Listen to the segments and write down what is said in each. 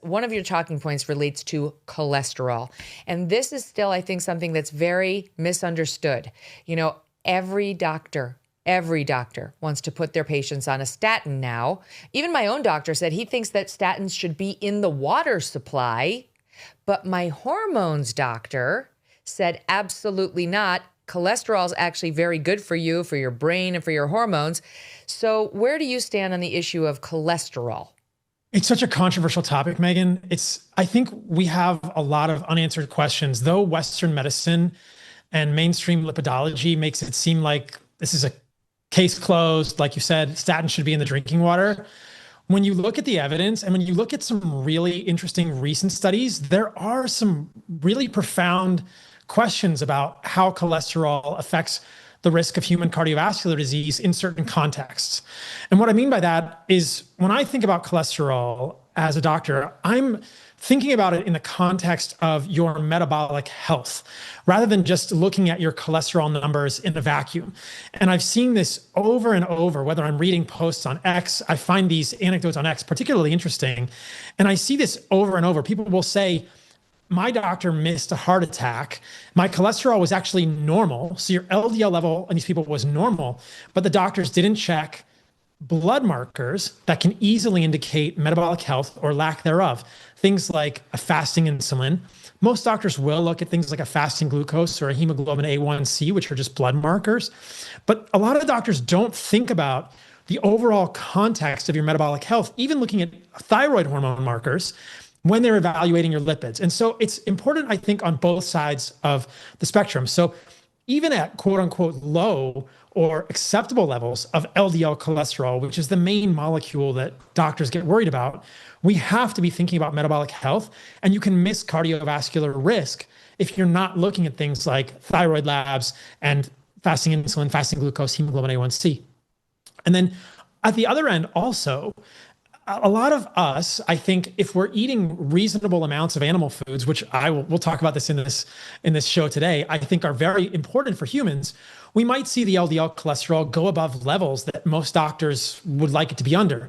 one of your talking points relates to cholesterol. And this is still, I think, something that's very misunderstood. You know, every doctor wants to put their patients on a statin now. Even my own doctor said he thinks that statins should be in the water supply. But my hormones doctor said absolutely not. Cholesterol is actually very good for you, for your brain, and for your hormones. So where do you stand on the issue of cholesterol? It's such a controversial topic, Megan. I think we have a lot of unanswered questions, though Western medicine and mainstream lipidology makes it seem like this is a case closed. Like you said, statins should be in the drinking water. When you look at the evidence and when you look at some really interesting recent studies, there are some really profound questions about how cholesterol affects the risk of human cardiovascular disease in certain contexts. And what I mean by that is when I think about cholesterol as a doctor, I'm thinking about it in the context of your metabolic health, rather than just looking at your cholesterol numbers in a vacuum. And I've seen this over and over, whether I'm reading posts on X, I find these anecdotes on X particularly interesting. And I see this over and over. People will say, my doctor missed a heart attack. My cholesterol was actually normal. So your LDL level in these people was normal, but the doctors didn't check blood markers that can easily indicate metabolic health or lack thereof. Things like a fasting insulin. Most doctors will look at things like a fasting glucose or a hemoglobin A1C, which are just blood markers. But a lot of doctors don't think about the overall context of your metabolic health, even looking at thyroid hormone markers when they're evaluating your lipids. And so it's important, I think, on both sides of the spectrum. So even at quote unquote low or acceptable levels of LDL cholesterol, which is the main molecule that doctors get worried about, we have to be thinking about metabolic health. And you can miss cardiovascular risk if you're not looking at things like thyroid labs and fasting insulin, fasting glucose, hemoglobin A1C. And then at the other end also, a lot of us, I think, if we're eating reasonable amounts of animal foods, which we'll talk about this in this show today, I think are very important for humans, we might see the LDL cholesterol go above levels that most doctors would like it to be under.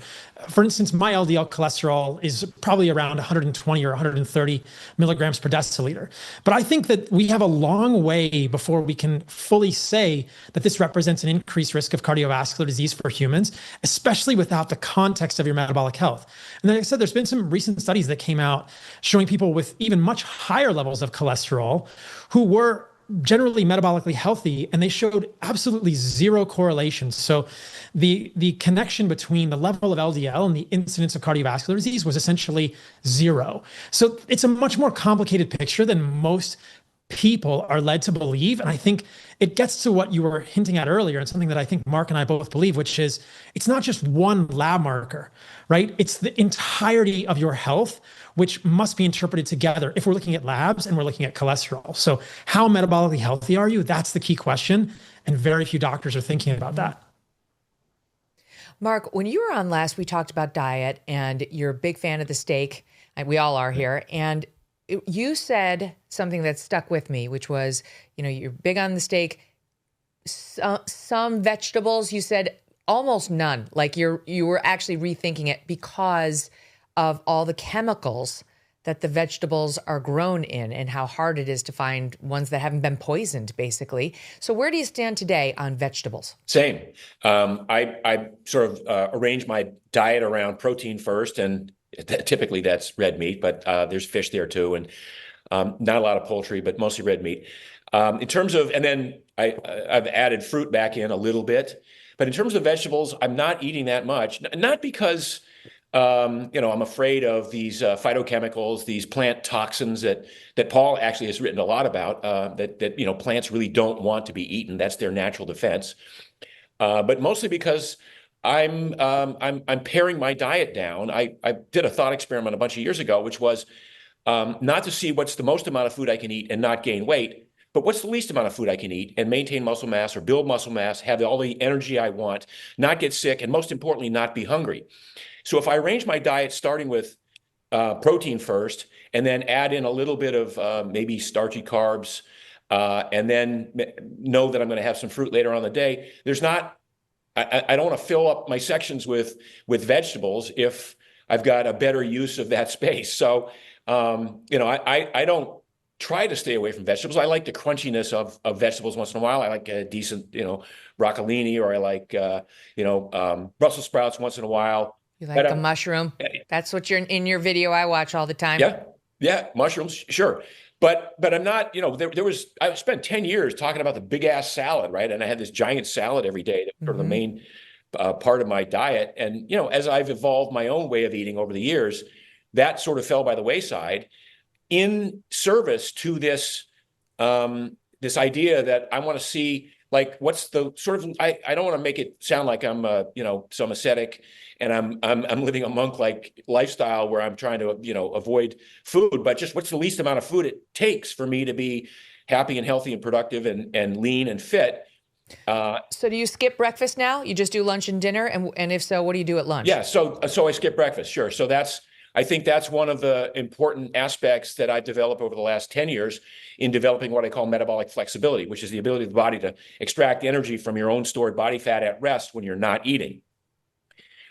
For instance, my LDL cholesterol is probably around 120 or 130 milligrams per deciliter. But I think that we have a long way before we can fully say that this represents an increased risk of cardiovascular disease for humans, especially without the context of your metabolic health. And like I said, there's been some recent studies that came out showing people with even much higher levels of cholesterol who were generally metabolically healthy, and they showed absolutely zero correlation. So the connection between the level of LDL and the incidence of cardiovascular disease was essentially zero. So it's a much more complicated picture than most people are led to believe. And I think it gets to what you were hinting at earlier, and something that I think Mark and I both believe, which is it's not just one lab marker, right? It's the entirety of your health, which must be interpreted together if we're looking at labs and we're looking at cholesterol. So how metabolically healthy are you? That's the key question. And very few doctors are thinking about that. Mark, when you were on last, we talked about diet, and you're a big fan of the steak. We all are here. And you said something that stuck with me, which was, you're big on the steak. Some vegetables, you said almost none. Like you were actually rethinking it because of all the chemicals that the vegetables are grown in and how hard it is to find ones that haven't been poisoned, basically. So where do you stand today on vegetables? Same. I sort of arrange my diet around protein first, and typically that's red meat, but there's fish there too, and not a lot of poultry, but mostly red meat. In terms of, and then I've added fruit back in a little bit, but in terms of vegetables, I'm not eating that much. Not because I'm afraid of these phytochemicals, these plant toxins that Paul actually has written a lot about. That plants really don't want to be eaten. That's their natural defense. But mostly because I'm paring my diet down. I did a thought experiment a bunch of years ago, which was not to see what's the most amount of food I can eat and not gain weight, but what's the least amount of food I can eat and maintain muscle mass or build muscle mass, have all the energy I want, not get sick, and most importantly, not be hungry. So if I arrange my diet starting with protein first, and then add in a little bit of maybe starchy carbs, and then know that I'm going to have some fruit later on in the day, I don't want to fill up my sections with vegetables if I've got a better use of that space. So, I don't try to stay away from vegetables. I like the crunchiness of vegetables once in a while. I like a decent, broccolini, or I like, Brussels sprouts once in a while. You like a mushroom? That's what you're in your video I watch all the time. Yeah, mushrooms, sure. But I'm not, I spent 10 years talking about the big ass salad, right? And I had this giant salad every day. That was sort of the main part of my diet. And, as I've evolved my own way of eating over the years, that sort of fell by the wayside in service to this, this idea that I want to see, like, what's the sort of, I don't want to make it sound like I'm, some ascetic and I'm living a monk-like lifestyle where I'm trying to, avoid food, but just what's the least amount of food it takes for me to be happy and healthy and productive and lean and fit. So do you skip breakfast now? You just do lunch and dinner? And if so, what do you do at lunch? Yeah, so I skip breakfast, sure. So I think that's one of the important aspects that I've developed over the last 10 years in developing what I call metabolic flexibility, which is the ability of the body to extract energy from your own stored body fat at rest when you're not eating.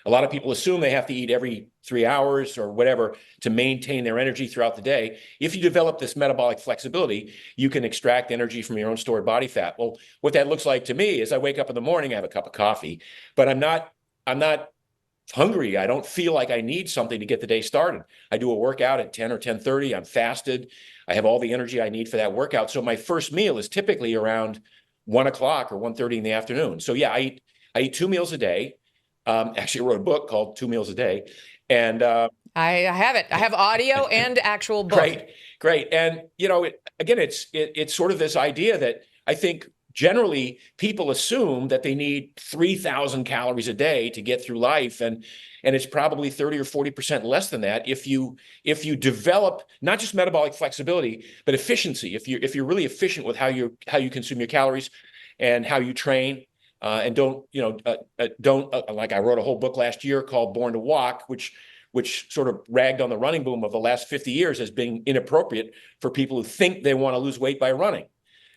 A lot of people assume they have to eat every 3 hours or whatever to maintain their energy throughout the day. If you develop this metabolic flexibility, you can extract energy from your own stored body fat. Well, what that looks like to me is I wake up in the morning, I have a cup of coffee, but I'm not hungry. I don't feel like I need something to get the day started. I do a workout at 10 or 10:30. I'm fasted. I have all the energy I need for that workout. So my first meal is typically around 1 o'clock or 1:30 in the afternoon. So yeah, I eat 2 meals a day. Actually, I wrote a book called 2 Meals a Day. And I have it. I have audio and actual book. Great. And, again, it's sort of this idea that I think generally people assume that they need 3,000 calories a day to get through life. And it's probably 30 or 40% less than that if you develop not just metabolic flexibility, but efficiency. If you're really efficient with how you consume your calories and how you train. And don't like I wrote a whole book last year called Born to Walk, which sort of ragged on the running boom of the last 50 years as being inappropriate for people who think they want to lose weight by running.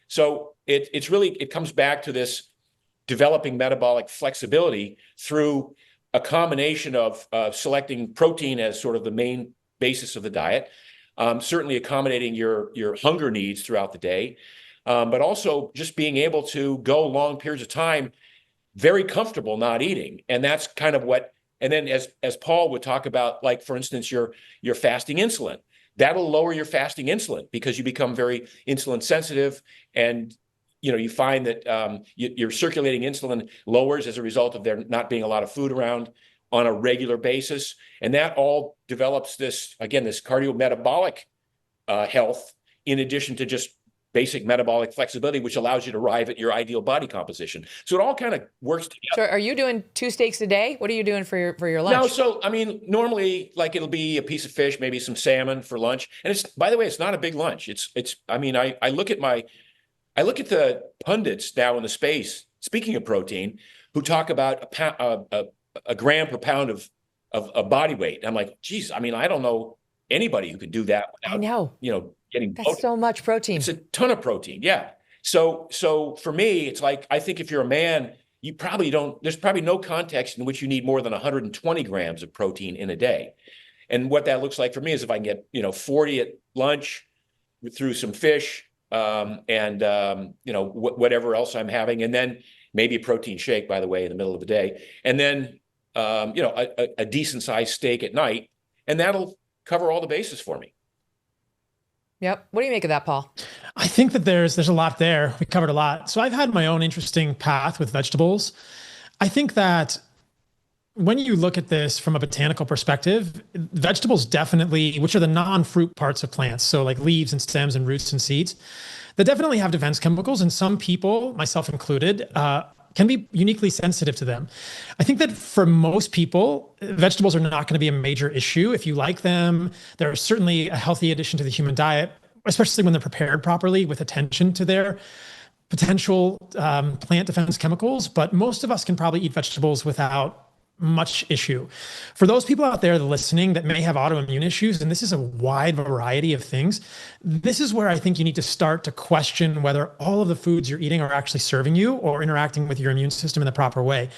So it comes back to this developing metabolic flexibility through a combination of selecting protein as sort of the main basis of the diet, certainly accommodating your hunger needs throughout the day. But also just being able to go long periods of time, very comfortable not eating. And that's kind of and then as Paul would talk about, like, for instance, your fasting insulin, that'll lower your fasting insulin because you become very insulin sensitive. And, you find that your circulating insulin lowers as a result of there not being a lot of food around on a regular basis. And that all develops this cardiometabolic health in addition to just basic metabolic flexibility, which allows you to arrive at your ideal body composition. So it all kind of works together. So are you doing 2 steaks a day? What are you doing for your lunch? No, so normally, like, it'll be a piece of fish, maybe some salmon for lunch. And by the way, it's not a big lunch. I look at the pundits now in the space, speaking of protein, who talk about a gram per pound of body weight. And I'm like, geez, I don't know anybody who could do that without, I know. Getting That's bloated. so much protein. It's a ton of protein. Yeah. So for me, it's like, I think if you're a man, there's probably no context in which you need more than 120 grams of protein in a day. And what that looks like for me is if I can get, 40 at lunch through some fish, and whatever else I'm having, and then maybe a protein shake, by the way, in the middle of the day, and then, a decent sized steak at night, and that'll cover all the bases for me. Yep. What do you make of that, Paul? I think that there's a lot there. We covered a lot. So I've had my own interesting path with vegetables. I think that when you look at this from a botanical perspective, vegetables definitely, which are the non-fruit parts of plants, so like leaves and stems and roots and seeds, they definitely have defense chemicals, and some people, myself included, can be uniquely sensitive to them. I think that for most people, vegetables are not going to be a major issue. If you like them, they're certainly a healthy addition to the human diet, especially when they're prepared properly with attention to their potential plant defense chemicals. But most of us can probably eat vegetables without much issue. For those people out there listening that may have autoimmune issues, and this is a wide variety of things, this is where I think you need to start to question whether all of the foods you're eating are actually serving you or interacting with your immune system in the proper way.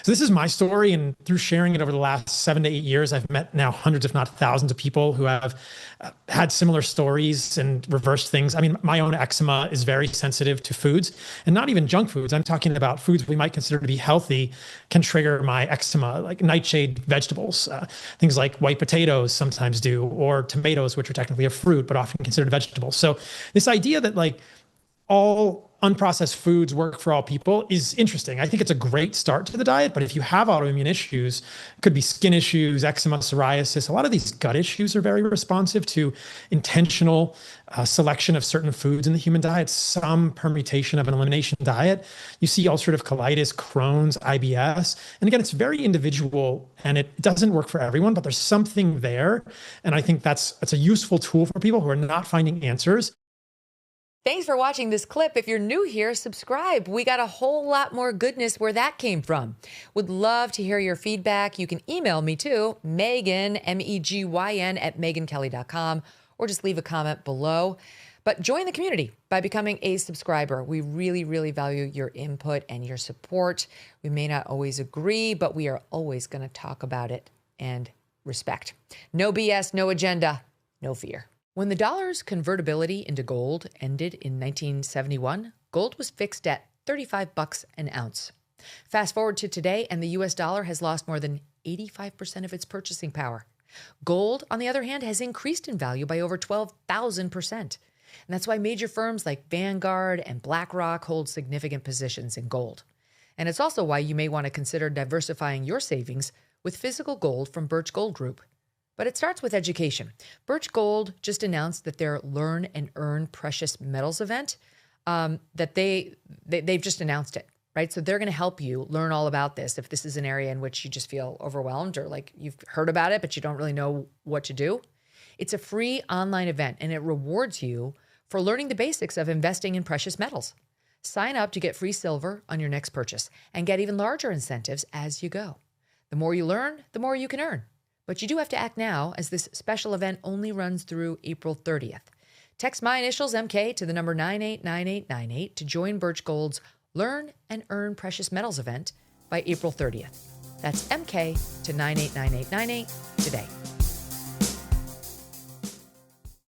So this is my story, and through sharing it over the last 7 to 8 years, I've met now hundreds, if not thousands of people who have had similar stories and reversed things. I mean, my own eczema is very sensitive to foods, and not even junk foods. I'm talking about foods we might consider to be healthy can trigger my eczema, like nightshade vegetables, things like white potatoes sometimes do, or tomatoes, which are technically a fruit, but often considered vegetables. So this idea that like all unprocessed foods work for all people is interesting. I think it's a great start to the diet, but if you have autoimmune issues, it could be skin issues, eczema, psoriasis, a lot of these gut issues are very responsive to intentional selection of certain foods in the human diet, some permutation of an elimination diet. You see ulcerative colitis, Crohn's, IBS. And again, it's very individual and it doesn't work for everyone, but there's something there. And I think that's a useful tool for people who are not finding answers. Thanks for watching this clip. If you're new here, subscribe. We got a whole lot more goodness where that came from. Would love to hear your feedback. You can email me too, Megyn, MEGYN, @megynkelly.com, or just leave a comment below. But join the community by becoming a subscriber. We really, really value your input and your support. We may not always agree, but we are always going to talk about it and respect. No BS, no agenda, no fear. When the dollar's convertibility into gold ended in 1971, gold was fixed at $35 an ounce. Fast forward to today, and the US dollar has lost more than 85% of its purchasing power. Gold, on the other hand, has increased in value by over 12,000%. And that's why major firms like Vanguard and BlackRock hold significant positions in gold. And it's also why you may want to consider diversifying your savings with physical gold from Birch Gold Group. But it starts with education. Birch Gold just announced that their Learn and Earn Precious Metals event, that they've just announced it, right? So they're going to help you learn all about this if this is an area in which you just feel overwhelmed or like you've heard about it, but you don't really know what to do. It's a free online event, and it rewards you for learning the basics of investing in precious metals. Sign up to get free silver on your next purchase and get even larger incentives as you go. The more you learn, the more you can earn. But you do have to act now, as this special event only runs through April 30th. Text my initials, MK, to the number 989898 to join Birch Gold's Learn and Earn Precious Metals event by April 30th. That's MK to 989898 today.